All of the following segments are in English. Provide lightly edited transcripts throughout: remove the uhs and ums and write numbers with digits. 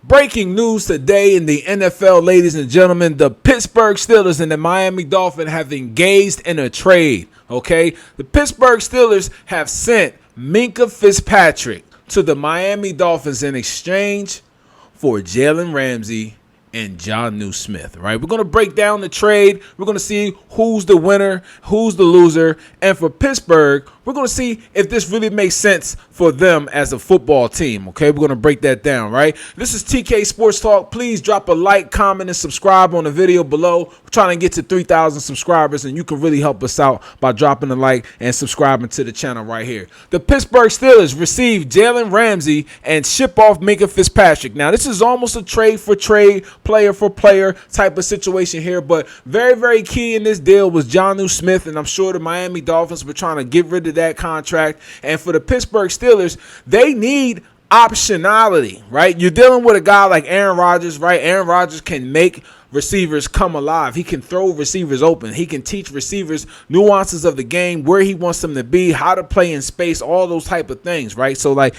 Breaking news today in the NFL, ladies and gentlemen. The Pittsburgh Steelers and the Miami Dolphins have engaged in a trade, okay? The Pittsburgh Steelers have sent Minkah Fitzpatrick to the Miami Dolphins in exchange for Jalen Ramsey and Jonnu Smith, right? We're going to break down the trade. We're going to see who's the winner, who's the loser. And for Pittsburgh, we're going to see if this really makes sense for them as a football team, okay? We're going to break that down, right? This is TK Sports Talk. Please drop a like, comment, and subscribe on the video below. We're trying to get to 3,000 subscribers, and you can really help us out by dropping a like and subscribing to the channel right here. The Pittsburgh Steelers received Jalen Ramsey and ship off Minkah Fitzpatrick. Now, this is almost a trade for trade, player for player type of situation here, but very, very key in this deal was Jonnu Smith, and I'm sure the Miami Dolphins were trying to get rid of that contract. And for the Pittsburgh Steelers, they need optionality, right? You're dealing with a guy like Aaron Rodgers, right? Aaron Rodgers can make receivers come alive. He can throw receivers open. He can teach receivers nuances of the game, where he wants them to be, how to play in space, all those type of things, right? So, like,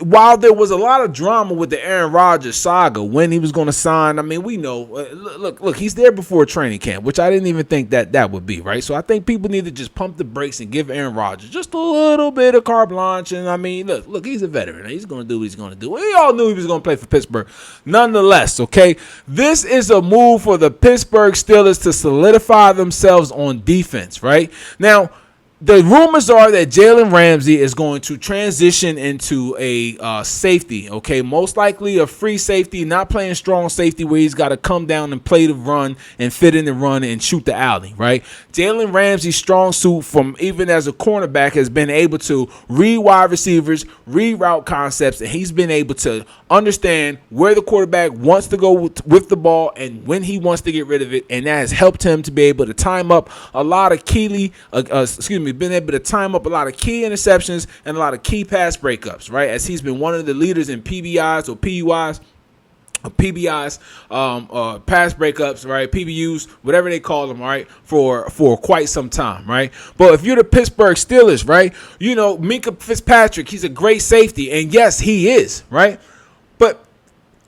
while there was a lot of drama with the Aaron Rodgers saga, when he was going to sign, I mean, we know, look, he's there before training camp, which I didn't even think that would be, right? So I think people need to just pump the brakes and give Aaron Rodgers just a little bit of carte blanche. And I mean, look, he's a veteran. He's going to do what he's going to do. We all knew he was going to play for Pittsburgh. Nonetheless, okay, this is a move for the Pittsburgh Steelers to solidify themselves on defense, right? Now, the rumors are that Jalen Ramsey is going to transition into a safety, okay? Most likely a free safety, not playing strong safety where he's got to come down and play the run and fit in the run and shoot the alley, right? Jalen Ramsey's strong suit from even as a cornerback has been able to read wide receivers, read route concepts, and he's been able to understand where the quarterback wants to go with the ball and when he wants to get rid of it, and that has helped him to be able to time up a lot of been able to time up a lot of key interceptions and a lot of key pass breakups, right? As he's been one of the leaders in PBIs or PUIs, PBIs, pass breakups, right? PBUs, whatever they call them, right? For quite some time, right? But if you're the Pittsburgh Steelers, right? You know, Minkah Fitzpatrick, he's a great safety, and yes, he is, right? But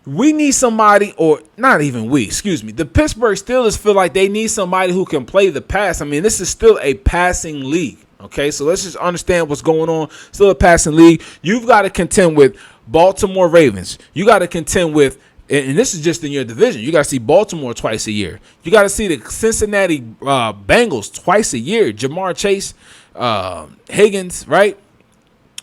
we need somebody, or not even we, the Pittsburgh Steelers feel like they need somebody who can play the pass. I mean, this is still a passing league, okay? So let's just understand what's going on. Still a passing league. You've got to contend with Baltimore Ravens. You got to contend with, and this is just in your division, you got to see Baltimore twice a year. You got to see the Cincinnati Bengals twice a year. Jamar Chase, Higgins, right?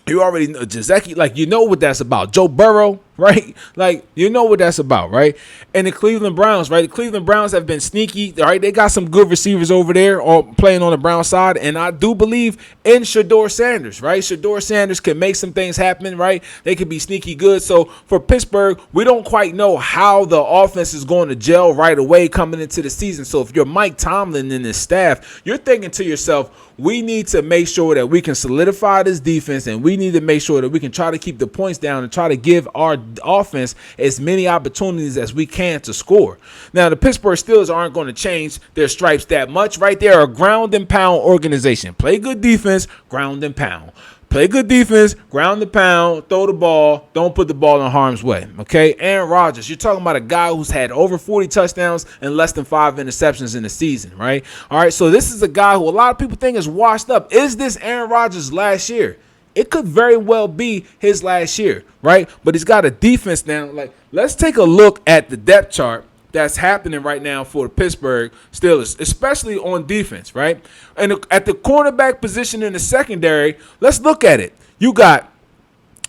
You already know Jazeki, like, you know what that's about. Joe Burrow, right? Like, you know what that's about, right? And the Cleveland Browns, right? The Cleveland Browns have been sneaky, right? They got some good receivers over there all playing on the Brown side, and I do believe in Shedeur Sanders, right? Shedeur Sanders can make some things happen, right? They could be sneaky good. So for Pittsburgh, we don't quite know how the offense is going to gel right away coming into the season. So if you're Mike Tomlin and his staff, you're thinking to yourself, we need to make sure that we can solidify this defense, and we need to make sure that we can try to keep the points down and try to give our offense as many opportunities as we can to score. Now, the Pittsburgh Steelers aren't going to change their stripes that much, right? They're a ground and pound organization. Play good defense, ground and pound. Play good defense, ground and pound, throw the ball, don't put the ball in harm's way, okay? Aaron Rodgers, you're talking about a guy who's had over 40 touchdowns and less than 5 interceptions in the season, right? All right, so this is a guy who a lot of people think is washed up. Is this Aaron Rodgers' last year? It could very well be his last year, right? But he's got a defense now. Like, let's take a look at the depth chart that's happening right now for the Pittsburgh Steelers, especially on defense, right? And at the cornerback position in the secondary, let's look at it. You got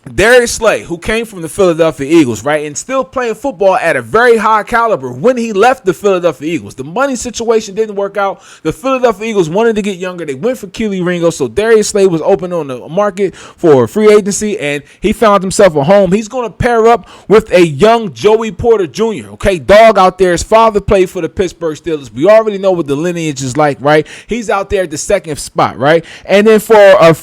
Darius Slay, who came from the Philadelphia Eagles, right, and still playing football at a very high caliber when he left the Philadelphia Eagles. The money situation didn't work out. The Philadelphia Eagles wanted to get younger. They went for Keely Ringo, so Darius Slay was open on the market for free agency, and he found himself a home. He's going to pair up with a young Joey Porter Jr., okay, dog out there. His father played for the Pittsburgh Steelers. We already know what the lineage is like, right? He's out there at the second spot, right? And then for your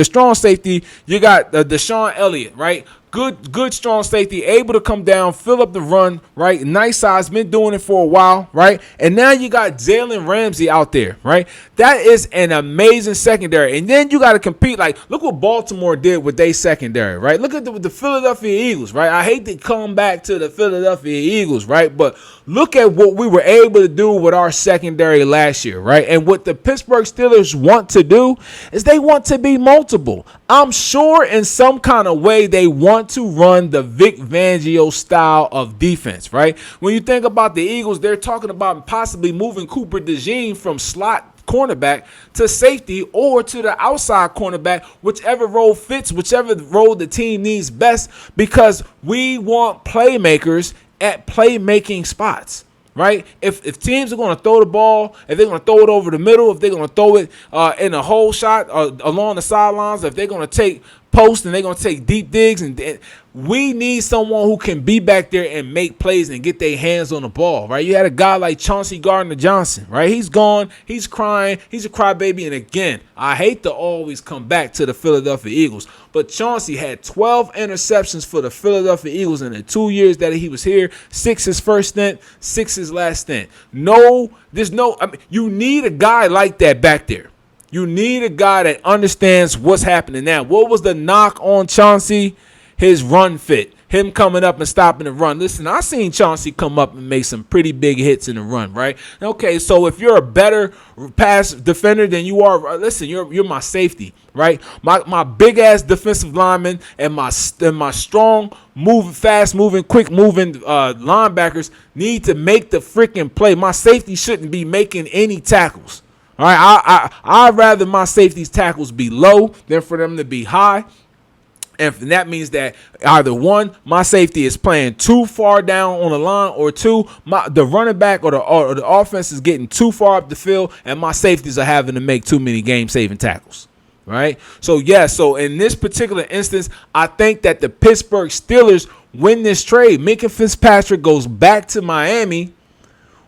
strong safety, you got Deshaun Elliott, right? good strong safety, able to come down, fill up the run, right? Nice size, been doing it for a while, right? And now you got Jalen out there, right? That is an amazing secondary. And then you got to compete. Like, look what Baltimore did with their secondary, right? Look at the Philadelphia Eagles, right? I hate to come back to the Philadelphia Eagles, right? But look at what we were able to do with our secondary last year, right? And what the Pittsburgh Steelers want to do is they want to be multiple. I'm sure in some kind of way they want to run the Vic Fangio style of defense, right? When you think about the Eagles, they're talking about possibly moving Cooper DeJean from slot cornerback to safety or to the outside cornerback, whichever role fits, whichever role the team needs best, because we want playmakers at playmaking spots. Right? If teams are going to throw the ball, if they're going to throw it over the middle, if they're going to throw it in a hole shot along the sidelines, if they're going to take posts and they're going to take deep digs, and we need someone who can be back there and make plays and get their hands on the ball, right? You had a guy like Chauncey Gardner-Johnson, right? He's gone. He's crying. He's a crybaby. And again, I hate to always come back to the Philadelphia Eagles, but Chauncey had 12 interceptions for the Philadelphia Eagles in the 2 years that he was here. 6 his first stint, 6 his last stint. You need a guy like that back there. You need a guy that understands what's happening now. What was the knock on Chauncey? His run fit. Him coming up and stopping the run. Listen, I seen Chauncey come up and make some pretty big hits in the run, right? Okay, so if you're a better pass defender than you are, listen, you're my safety, right? My big ass defensive lineman and my strong moving, fast moving, quick moving linebackers need to make the freaking play. My safety shouldn't be making any tackles. All right, I'd rather my safety's tackles be low than for them to be high. And that means that either one, my safety is playing too far down on the line, or two, the running back or the offense is getting too far up the field, and my safeties are having to make too many game-saving tackles. Right? So, yeah, so in this particular instance, I think that the Pittsburgh Steelers win this trade. Minkah Fitzpatrick goes back to Miami,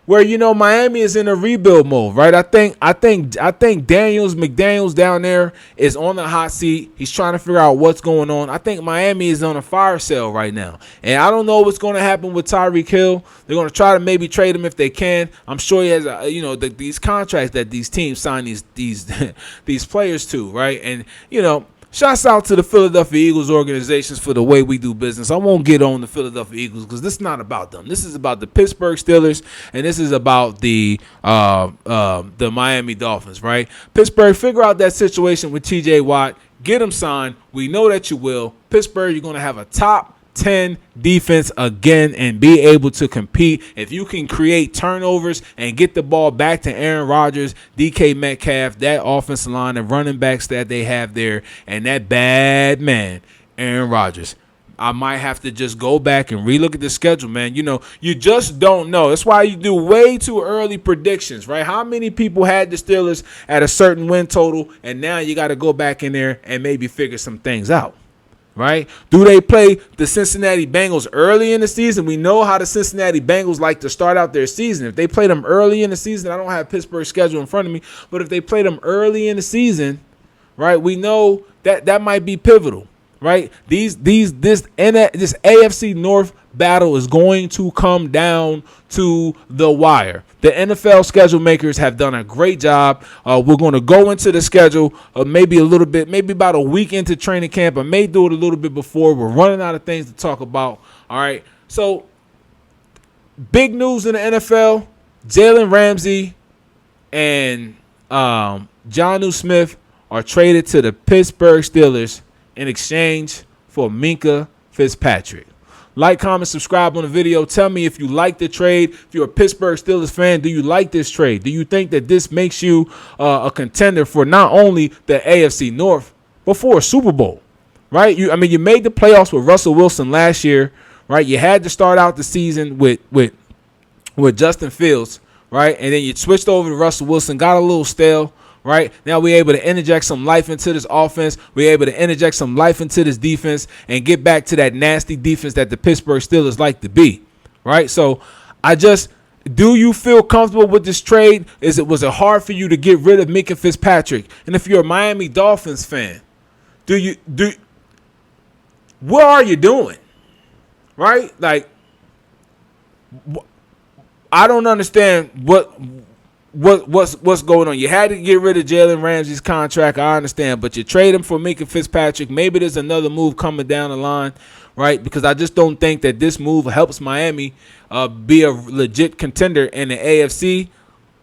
where, Miami is in a rebuild mode, right? I think McDaniels down there is on the hot seat. He's trying to figure out what's going on. I think Miami is on a fire sale right now. And I don't know what's going to happen with Tyreek Hill. They're going to try to maybe trade him if they can. I'm sure he has, these contracts that these teams sign these players to, right? And, shouts out to the Philadelphia Eagles organizations for the way we do business. I won't get on the Philadelphia Eagles because this is not about them. This is about the Pittsburgh Steelers, and this is about the Miami Dolphins, right? Pittsburgh, figure out that situation with TJ Watt. Get him signed. We know that you will. Pittsburgh, you're going to have a top 10 defense again and be able to compete. If you can create turnovers and get the ball back to Aaron Rodgers, DK Metcalf, that offensive line and running backs that they have there, and that bad man, Aaron Rodgers. I might have to just go back and relook at the schedule, man. You just don't know. That's why you do way too early predictions, right? How many people had the Steelers at a certain win total, and now you got to go back in there and maybe figure some things out. Right? Do they play the Cincinnati Bengals early in the season? We know how the Cincinnati Bengals like to start out their season. If they play them early in the season, I don't have Pittsburgh's schedule in front of me, but if they play them early in the season, right, we know that might be pivotal, right? This AFC North battle is going to come down to the wire. The NFL schedule makers have done a great job. We're going to go into the schedule maybe about a week into training camp. I may do it a little bit before. We're running out of things to talk about. All right. So, big news in the NFL. Jalen Ramsey and Jonnu Smith are traded to the Pittsburgh Steelers in exchange for Minkah Fitzpatrick. Like, comment, subscribe on the video. Tell me if you like the trade. If you're a Pittsburgh Steelers fan, do you like this trade? Do you think that this makes you a contender for not only the AFC North, but for a Super Bowl, right? You made the playoffs with Russell Wilson last year, right? You had to start out the season with Justin Fields, right? And then you switched over to Russell Wilson, got a little stale. Right now, we're able to interject some life into this offense. We're able to interject some life into this defense and get back to that nasty defense that the Pittsburgh Steelers like to be. Right. So do you feel comfortable with this trade? Was it hard for you to get rid of Minkah Fitzpatrick? And if you're a Miami Dolphins fan, what are you doing? Right? Like, I don't understand what's going on. You had to get rid of Jalen Ramsey's contract. I understand, but you trade him for Minkah Fitzpatrick. Maybe there's another move coming down the line, right? Because I just don't think that this move helps Miami be a legit contender in the AFC,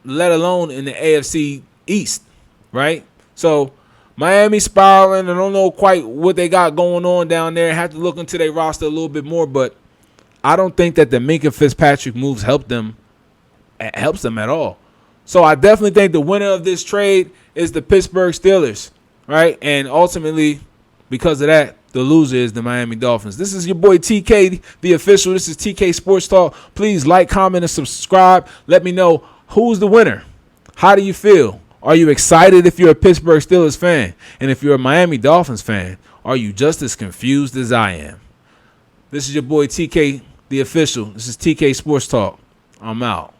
let alone in the AFC East, right? So Miami spiraling. I don't know quite what they got going on down there. I have to look into their roster a little bit more, but I don't think that the Minkah Fitzpatrick moves helps them at all. So I definitely think the winner of this trade is the Pittsburgh Steelers, right? And ultimately, because of that, the loser is the Miami Dolphins. This is your boy TK, the official. This is TK Sports Talk. Please like, comment, and subscribe. Let me know who's the winner. How do you feel? Are you excited if you're a Pittsburgh Steelers fan? And if you're a Miami Dolphins fan, are you just as confused as I am? This is your boy TK, the official. This is TK Sports Talk. I'm out.